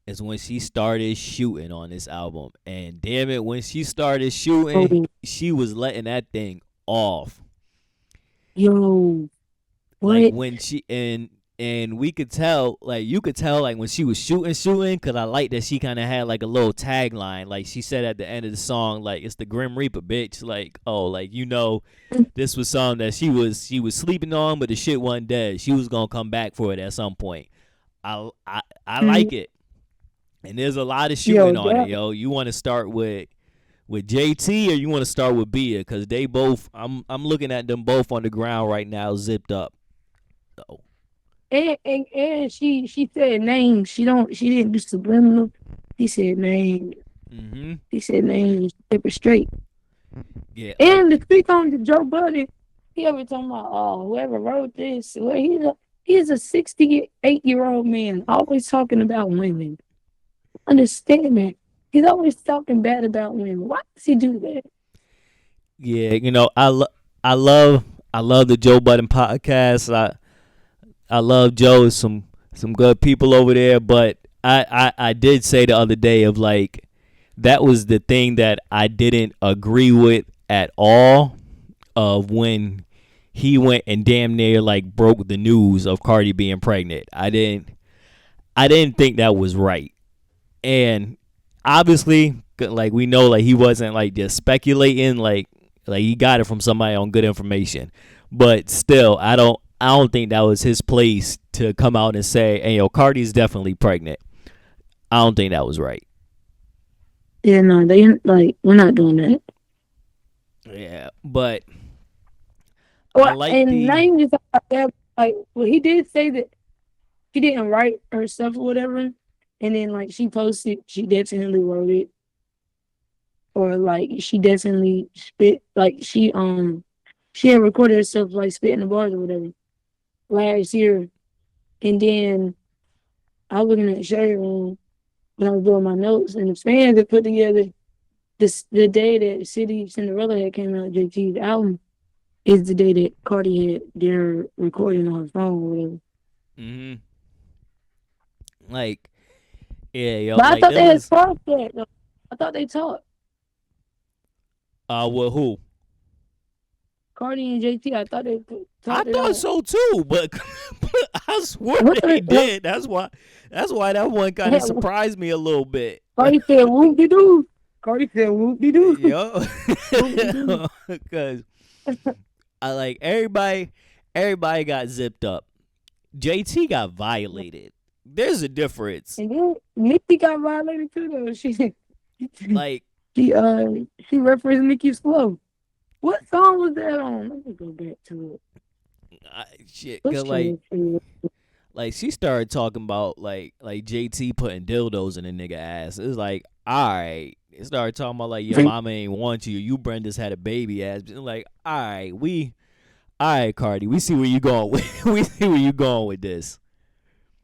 S1: is when she started shooting on this album. And damn it, when she started shooting,
S2: Oh,
S1: she was letting that thing off.
S2: yo,
S1: Like
S2: what?
S1: when she and we could tell, like you could tell, like when she was shooting, cause I like that she kind of had like a little tagline, like she said at the end of the song, like it's the Grim Reaper, bitch. Like oh, like this was something that she was sleeping on, but the shit wasn't dead. She was gonna come back for it at some point. I like it, and there's a lot of shooting
S2: Yo,
S1: on it,
S2: that
S1: yo. You want to start with JT or you want to start with BIA? Cause they both, I'm looking at them both on the ground right now, zipped up. So,
S2: and she said names. She didn't do subliminal. She said names.
S1: mm-hmm.
S2: She said names. Paper straight.
S1: Yeah, like
S2: And to speak on the Joe Budden, he ever talking about whoever wrote this. Well, he's a 68-year-old man, always talking about women. Understand that. He's always talking bad about women. Why does he do that?
S1: yeah, I love I love the Joe Budden podcast. I love Joe. Some good people over there, but I did say the other day of like that was the thing that I didn't agree with at all, of when he went and damn near like broke the news of Cardi being pregnant. I didn't think that was right. And obviously, like we know, like he wasn't like just speculating, like he got it from somebody on good information. But still, I don't think that was his place to come out and say, "Hey, yo, Cardi's definitely pregnant." I don't think that was right.
S2: Yeah, no, they like we're not doing that.
S1: Yeah, but I
S2: Well,
S1: like
S2: and not
S1: the.
S2: even just like that. Like, well, he did say that she didn't write her stuff or whatever, and then like she posted, she definitely wrote it, or like she definitely spit, like she had recorded herself like spitting the bars or whatever last year, and then I was looking at the Shade Room when I was doing my notes, and the fans had put together the day that City Cinderella had came out, JT's album is the day that Cardi had their recording on her phone or whatever.
S1: Hmm. Like, yeah, yo,
S2: But I
S1: like
S2: thought
S1: there
S2: they had
S1: was.
S2: talked that though. I thought they talked.
S1: Well, who?
S2: Cardi and JT, I thought they
S1: I
S2: talked it
S1: thought
S2: out.
S1: so too, but, but I swear
S2: What
S1: they
S2: the
S1: did. That's why that one kind of
S2: hell?
S1: surprised me a little bit.
S2: Cardi said whoop de doo. Cardi said whoop de doo.
S1: Yo,
S2: Whoop de doo.
S1: because I like everybody got zipped up. JT got violated. There's a difference.
S2: And then Nicki got violated too though.
S1: Like,
S2: She she referenced Nicki's flow. What song was that on? Let me go back to it.
S1: shit,
S2: What's
S1: cause like
S2: the
S1: like she started talking about like JT putting dildos in a nigga ass. It was like, all right. It started talking about like your mama ain't want you. You Brenda's had a baby ass. Like, all right, Cardi. We see where you going with. We see where you going with this.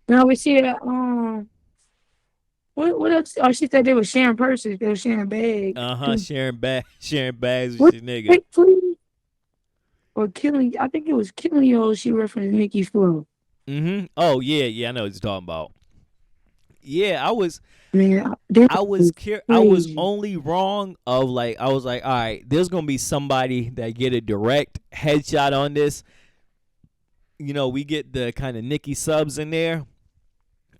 S2: Now we see that what else? Oh, she said they were sharing purses, they were sharing bags too.
S1: Sharing bags with
S2: What
S1: your nigga.
S2: Rick Fleet or Killing? I think it was Killing Yo. She referenced Nicki's flow.
S1: Mm-hmm. Oh yeah. I know what you're talking about. Yeah,
S2: Man, that was
S1: I was
S2: crazy.
S1: only wrong of like I was like, all right, there's gonna be somebody that get a direct headshot on this. We get the kind of Nicki subs in there,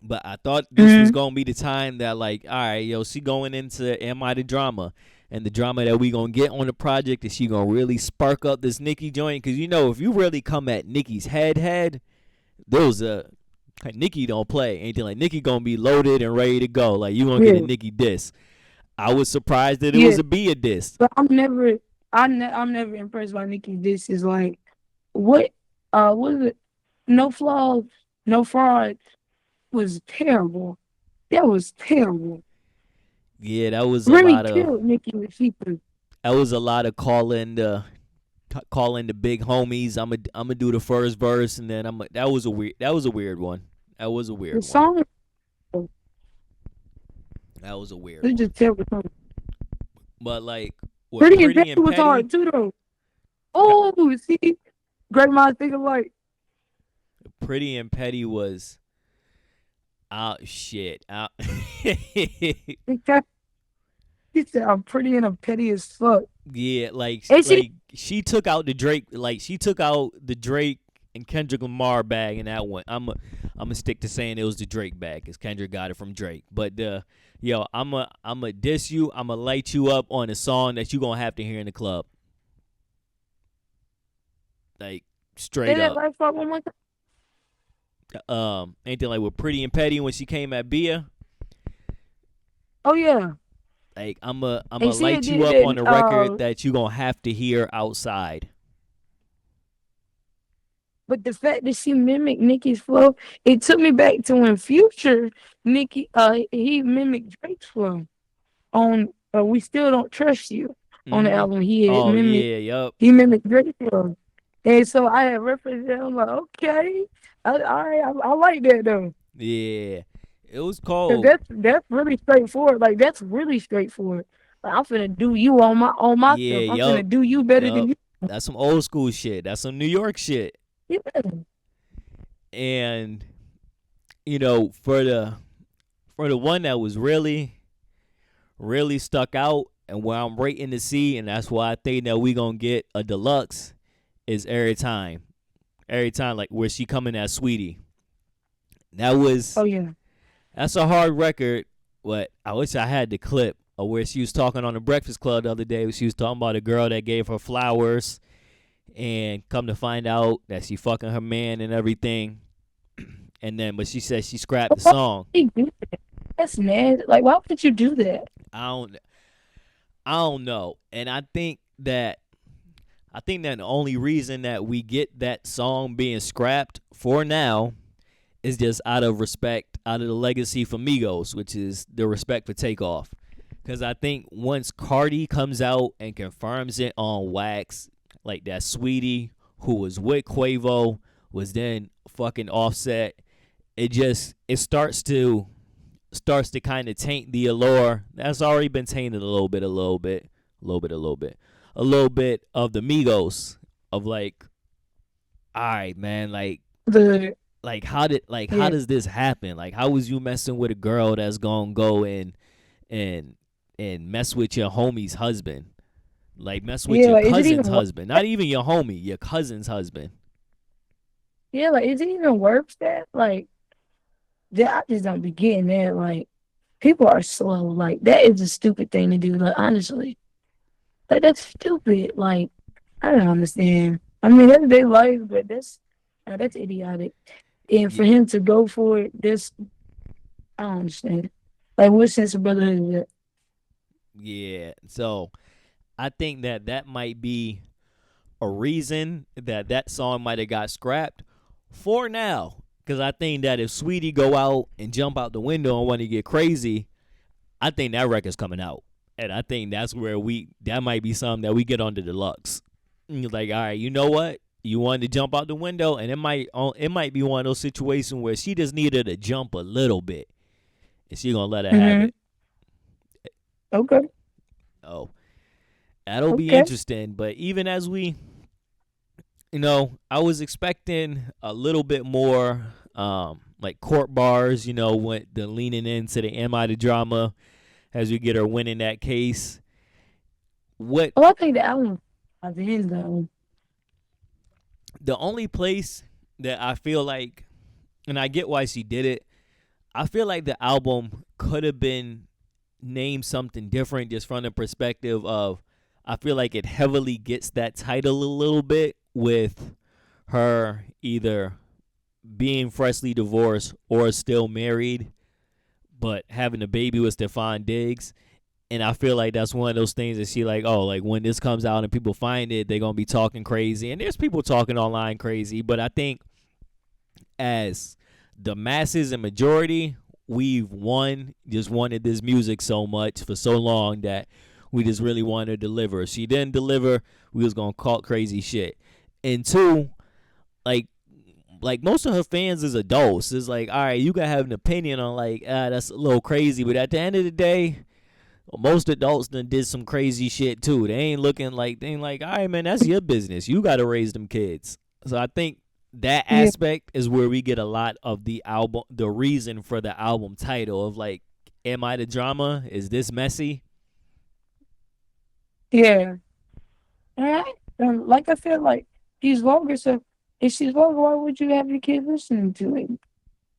S1: but I thought this was
S2: Mm-hmm.
S1: gonna be the time that like, all right, yo, she going into Am I the Drama, and the drama that we gonna get on the project is she gonna really spark up this Nicki joint, because if you really come at Nicki's head, those Nicki don't play anything. Like Nicki gonna be loaded and ready to go. Like you gonna get a
S2: Yeah,
S1: Nicki diss. I was surprised that it
S2: yeah.
S1: was a Bia diss.
S2: But I'm never impressed by Nicki. This is like what what is it? No Flaws, No Fraud was terrible. That was terrible.
S1: Yeah, that was a
S2: Really
S1: lot of
S2: killed Nicki when she threw.
S1: calling the big homies. I'm gonna do the first verse, and then that was a weird one. That was a
S2: The
S1: weird one.
S2: song
S1: That was a weird
S2: is
S1: one.
S2: just terrible.
S1: But like with
S2: Pretty and
S1: Pretty
S2: Petty
S1: and
S2: was
S1: Petty,
S2: hard too, though. Oh, see, great minds think alike.
S1: Pretty and Petty was out shit out.
S2: He said, "I'm pretty and I'm petty as fuck."
S1: Yeah,
S2: And she,
S1: she took out the Drake, she took out the Drake and Kendrick Lamar bag in that one. I'm gonna stick to saying it was the Drake bag because Kendrick got it from Drake. But yo, I'm a diss you. I'm gonna light you up on a song that you gonna have to hear in the club, like
S2: say
S1: straight
S2: that
S1: up.
S2: last part one more time.
S1: Anything like with Pretty and Petty when she came at BIA.
S2: Oh yeah,
S1: Like I'm
S2: and
S1: gonna
S2: she
S1: light you
S2: did
S1: up on
S2: that.
S1: a record that you gonna have to hear outside.
S2: But the fact that she mimicked Nicki's flow, it took me back to when Future he mimicked Drake's flow on "We Still Don't Trust You" on the
S1: Mm-hmm.
S2: album.
S1: Oh yeah, yup.
S2: He mimicked Drake's flow, and so I had referenced that. I'm like, okay, I like that though.
S1: Yeah. It was
S2: 'Cause
S1: cold.
S2: that's really straightforward. Like that's really straightforward. Like I'm finna do you on my
S1: Yeah,
S2: stuff. I'm
S1: yup.
S2: finna do you better than
S1: Yup.
S2: you.
S1: That's some old school shit. That's some New York shit.
S2: Yeah.
S1: And for the one that was really, really stuck out and where I'm rating to see, and that's why I think that we gonna get a deluxe is every time. Every time, like where she coming at Saweetie. That was
S2: Oh yeah.
S1: that's a hard record, but I wish I had the clip of where she was talking on the Breakfast Club the other day. She was talking about a girl that gave her flowers and come to find out that she fucking her man and everything. And then, but she said she scrapped the
S2: Why
S1: song.
S2: would you do that? That's nasty. Like why would you do that?
S1: I don't, I don't know. And I think that the only reason that we get that song being scrapped for now is just out of respect, out of the legacy for Migos, which is the respect for Takeoff. Because I think once Cardi comes out and confirms it on wax, like that Saweetie who was with Quavo was then fucking Offset, it starts to kind of taint the allure that's already been tainted a little bit of the Migos of like, all right, man,
S2: The
S1: how
S2: yeah
S1: does this happen? Like, how was you messing with a girl that's gonna go and and mess with your homie's husband? Like mess with
S2: yeah
S1: your
S2: like is it
S1: cousin's
S2: even
S1: husband, not even your homie, your cousin's husband.
S2: yeah like is it even worth that? Like that I just don't be getting that. Like people are slow. Like that is a stupid thing to do. Like honestly, like that's stupid. Like I don't understand. I mean that's their life, but that's idiotic. And
S1: Y-
S2: for him to go for it, this I don't understand. Like what sense of brotherhood is that?
S1: Yeah. So I think that that might be a reason that that song might have got scrapped for now. Because I think that if Sweetie go out and jump out the window and want to get crazy, I think that record's coming out. And I think that's where that might be something that we get on the deluxe. And you're like, all right, you know what? You wanted to jump out the window, and it might be one of those situations where she just needed to jump a little bit, and she gonna let her have
S2: Mm-hmm.
S1: it.
S2: Okay.
S1: Oh, that'll be
S2: Okay.
S1: interesting. But even as I was expecting a little bit more, like court bars. Went the leaning into the am I the drama as we get her winning that case. What
S2: Well, I think the album by the end though.
S1: the only place that I feel like, and I get why she did it. I feel like the album could have been named something different, just from the perspective of, I feel like it heavily gets that title a little bit with her either being freshly divorced or still married, but having a baby with Stephon Diggs. And I feel like that's one of those things that she like, oh, like when this comes out and people find it, they're going to be talking crazy. And there's people talking online crazy, but I think as the masses and majority, we've just wanted this music so much for so long that we just really wanted to deliver. If she didn't deliver, we was gonna call crazy shit. And two, like most of her fans is adults. It's like, all right, you gotta have an opinion on like, that's a little crazy, but at the end of the day, most adults done did some crazy shit too. They ain't like, all right, man, that's your business. You gotta raise them kids. So I think that
S2: Yeah,
S1: aspect is where we get a lot of the album, the reason for the album title of like, am I the drama? Is this messy?
S2: yeah. And like I said, like she's vulgar, so if she's vulgar, why would you have your kid listening to it?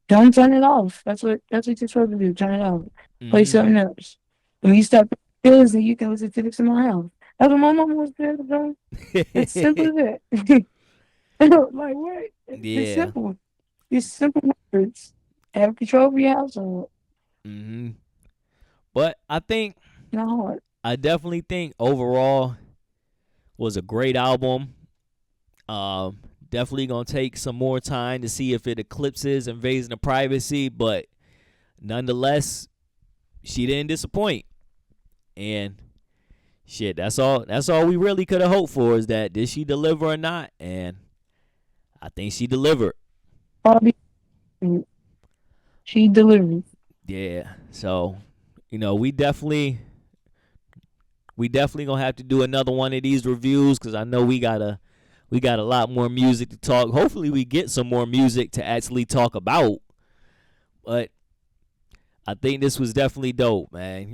S2: Don't turn it off. That's what you're supposed to do. Turn it off. Play
S1: Mm-hmm.
S2: something else. When you stop feelings, then you can listen to this in my house. That's what my mom was there, bro. It's simple as that. Like what? It's
S1: Yeah.
S2: simple. It's simple words. Have control of your household.
S1: Mm-hmm. But
S2: Not hard.
S1: I definitely think overall was a great album. Definitely gonna take some more time to see if it eclipses Invasion of Privacy, but nonetheless, she didn't disappoint. And shit, that's all. That's all we really could have hoped for is that did she deliver or not? And I think she delivered.
S2: Bobby, she delivered.
S1: Yeah. So, we definitely gonna have to do another one of these reviews because I know we got a lot more music to talk. Hopefully, we get some more music to actually talk about. But I think this was definitely dope, man.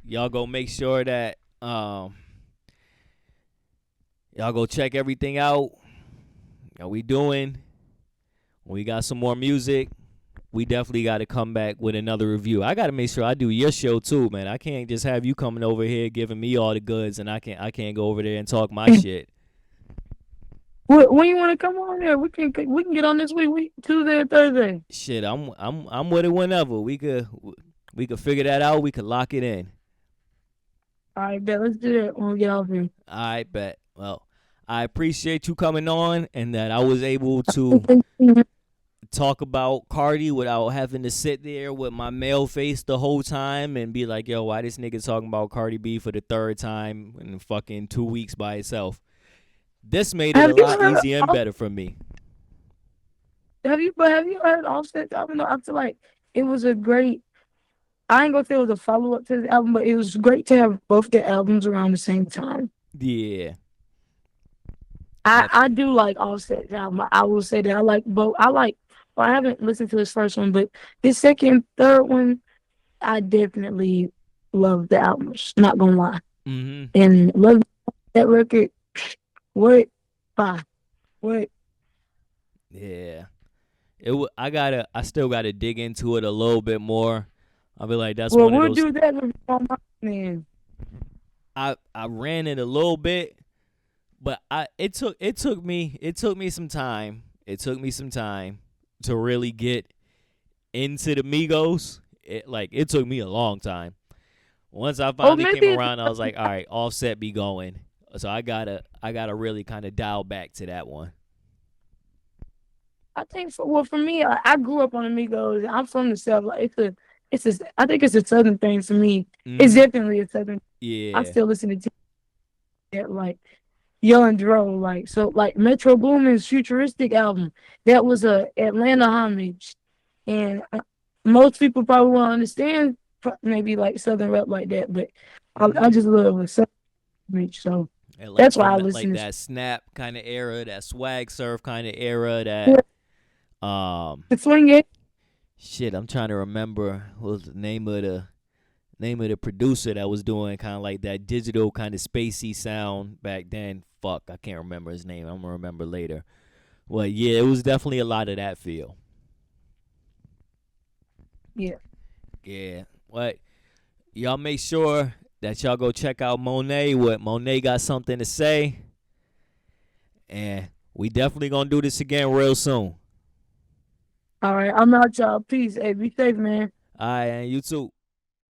S1: Y'all go make sure that y'all go check everything out. We doing. We got some more music. We definitely got to come back with another review. I got to make sure I do your show too, man. I can't just have you coming over here giving me all the goods, and I can't go over there and talk my shit.
S2: When you want to come on there, we can get on this week Tuesday or Thursday.
S1: Shit, I'm with it whenever we could figure that out. We could lock it in.
S2: All right, bet. Let's do that when we get off here.
S1: I bet. Well, I appreciate you coming on, and that I was able to talk about Cardi without having to sit there with my male face the whole time and be like, yo, why this nigga talking about Cardi B for the third time in fucking 2 weeks by itself? This made it a
S2: Have you
S1: lot
S2: heard?
S1: easier and better for me.
S2: Have you heard Offset album? I feel like it was a great. I ain't gonna say it was a follow up to the album, but it was great to have both the albums around the same time.
S1: Yeah.
S2: I do like Offset's album. I will say that I like both. Well, I haven't listened to his first one, but his second, third one, I definitely love the albums. Not gonna lie,
S1: Mm-hmm.
S2: and love that record. What? Bye. What?
S1: Yeah. I still gotta dig into it a little bit more. I'll be like, that's
S2: Well,
S1: one of
S2: we'll
S1: those.
S2: do that review on my man.
S1: I ran it a little bit, but it took me some time. It took me some time to really get into the Migos. It took me a long time. Once I
S2: Oh,
S1: finally came
S2: maybe
S1: around, I was like, all right, Offset be going. So I gotta really kind of dial back to that one.
S2: I think for me, I grew up on Amigos. I'm from the South. Like I think it's a Southern thing for me. It's
S1: Mm-hmm.
S2: definitely a Southern. I
S1: Yeah.
S2: still listen to that like Yo and Dro, like Metro Boomin's Futuristic album. That was a Atlanta homage, and most people probably won't understand maybe like Southern rap like that, but I
S1: Mm-hmm.
S2: just love a Southern homage, so
S1: And like
S2: that's why I
S1: from
S2: listen
S1: like
S2: to
S1: that snap kind of era, that swag surf kind of era,
S2: yeah,
S1: that
S2: the swing it.
S1: shit. I'm trying to remember what was the name of the producer that was doing kind of like that digital kind of spacey sound back then. Fuck, I can't remember his name. I'm gonna remember later. Well, yeah, it was definitely a lot of that feel.
S2: Yeah.
S1: Yeah. What y'all make sure that y'all go check out Monet. What Monet got something to say, and we definitely gonna do this again real soon.
S2: All right, I'm out, y'all. Peace. Hey, be safe, man.
S1: All right, and you too.